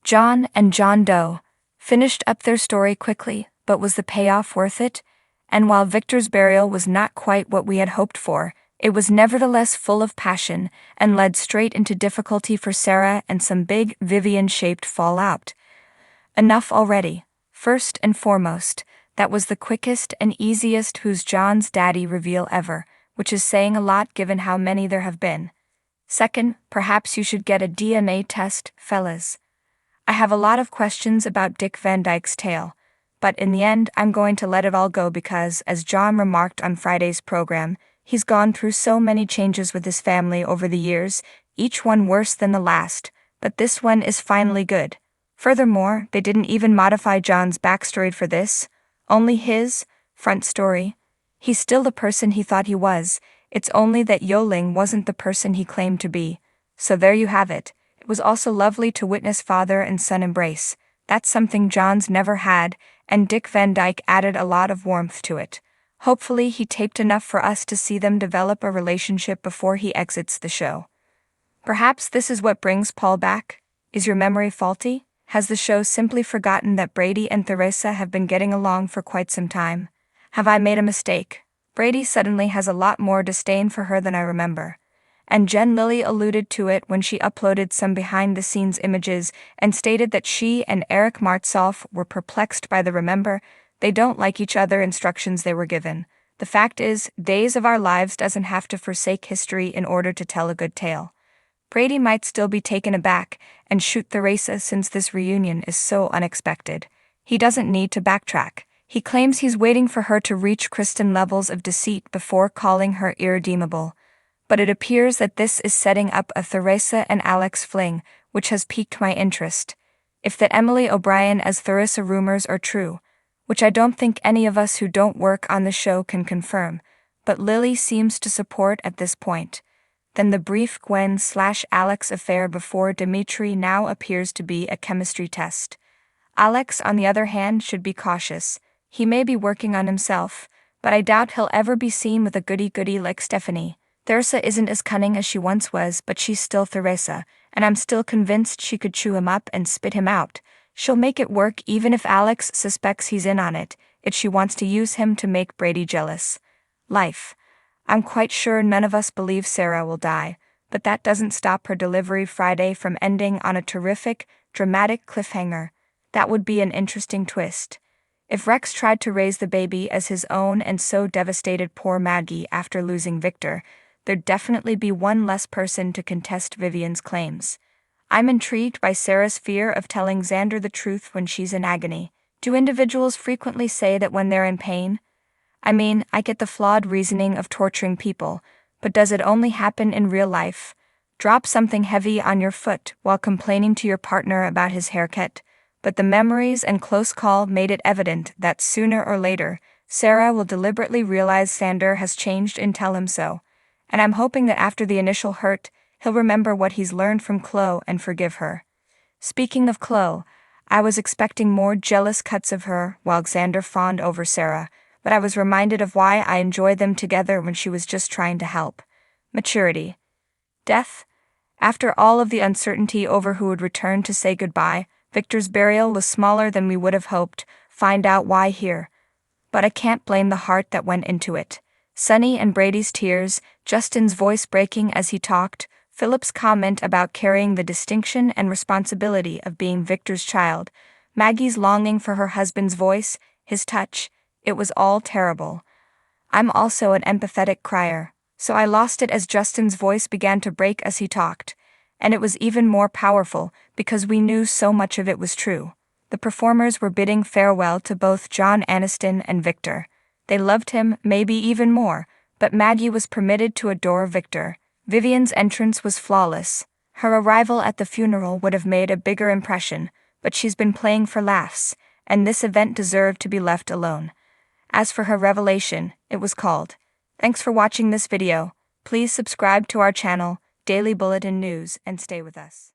John and John Doe finished up their story quickly, but was the payoff worth it? And while Victor's burial was not quite what we had hoped for, it was nevertheless full of passion and led straight into difficulty for Sarah and some big Vivian-shaped fallout. Enough already. First and foremost, that was the quickest and easiest Who's John's Daddy reveal ever, which is saying a lot given how many there have been. Second, perhaps you should get a DNA test, fellas. I have a lot of questions about Dick Van Dyke's tale, but in the end I'm going to let it all go because, as John remarked on Friday's program, he's gone through so many changes with his family over the years, each one worse than the last, but this one is finally good. Furthermore, they didn't even modify John's backstory for this, only his front story. He's still the person he thought he was, it's only that Yoling wasn't the person he claimed to be. So there you have it. It was also lovely to witness father and son embrace. That's something John's never had, and Dick Van Dyke added a lot of warmth to it. Hopefully he taped enough for us to see them develop a relationship before he exits the show. Perhaps this is what brings Paul back? Is your memory faulty? Has the show simply forgotten that Brady and Theresa have been getting along for quite some time? Have I made a mistake? Brady suddenly has a lot more disdain for her than I remember. And Jen Lilly alluded to it when she uploaded some behind-the-scenes images and stated that she and Eric Martsolf were perplexed by the "remember, they don't like each other" instructions they were given. The fact is, Days of Our Lives doesn't have to forsake history in order to tell a good tale. Brady might still be taken aback and shoot Theresa since this reunion is so unexpected. He doesn't need to backtrack. He claims he's waiting for her to reach Kristen levels of deceit before calling her irredeemable. But it appears that this is setting up a Theresa and Alex fling, which has piqued my interest. If that Emily O'Brien as Theresa rumors are true, which I don't think any of us who don't work on the show can confirm, but Lily seems to support at this point, then the brief Gwen/Alex affair before Dimitri now appears to be a chemistry test. Alex, on the other hand, should be cautious. He may be working on himself, but I doubt he'll ever be seen with a goody-goody like Stephanie. Theresa isn't as cunning as she once was, but she's still Theresa, and I'm still convinced she could chew him up and spit him out. She'll make it work even if Alex suspects he's in on it, if she wants to use him to make Brady jealous. Life. I'm quite sure none of us believe Sarah will die, but that doesn't stop her delivery Friday from ending on a terrific, dramatic cliffhanger. That would be an interesting twist. If Rex tried to raise the baby as his own and so devastated poor Maggie after losing Victor, there'd definitely be one less person to contest Vivian's claims. I'm intrigued by Sarah's fear of telling Xander the truth when she's in agony. Do individuals frequently say that when they're in pain? I mean, I get the flawed reasoning of torturing people, but does it only happen in real life? Drop something heavy on your foot while complaining to your partner about his haircut, but the memories and close call made it evident that sooner or later, Sarah will deliberately realize Xander has changed and tell him so. And I'm hoping that after the initial hurt, he'll remember what he's learned from Chloe and forgive her. Speaking of Chloe, I was expecting more jealous cuts of her while Xander fawned over Sarah, but I was reminded of why I enjoyed them together when she was just trying to help. Maturity. Death. After all of the uncertainty over who would return to say goodbye, Victor's burial was smaller than we would have hoped. Find out why here. But I can't blame the heart that went into it. Sunny and Brady's tears, Justin's voice breaking as he talked, Philip's comment about carrying the distinction and responsibility of being Victor's child, Maggie's longing for her husband's voice, his touch, it was all terrible. I'm also an empathetic crier, so I lost it as Justin's voice began to break as he talked, and it was even more powerful because we knew so much of it was true. The performers were bidding farewell to both John Aniston and Victor. They loved him, maybe even more, but Maggie was permitted to adore Victor. Vivian's entrance was flawless. Her arrival at the funeral would have made a bigger impression, but she's been playing for laughs, and this event deserved to be left alone. As for her revelation, it was called. Thanks for watching this video. Please subscribe to our channel, Daily Bulletin News, and stay with us.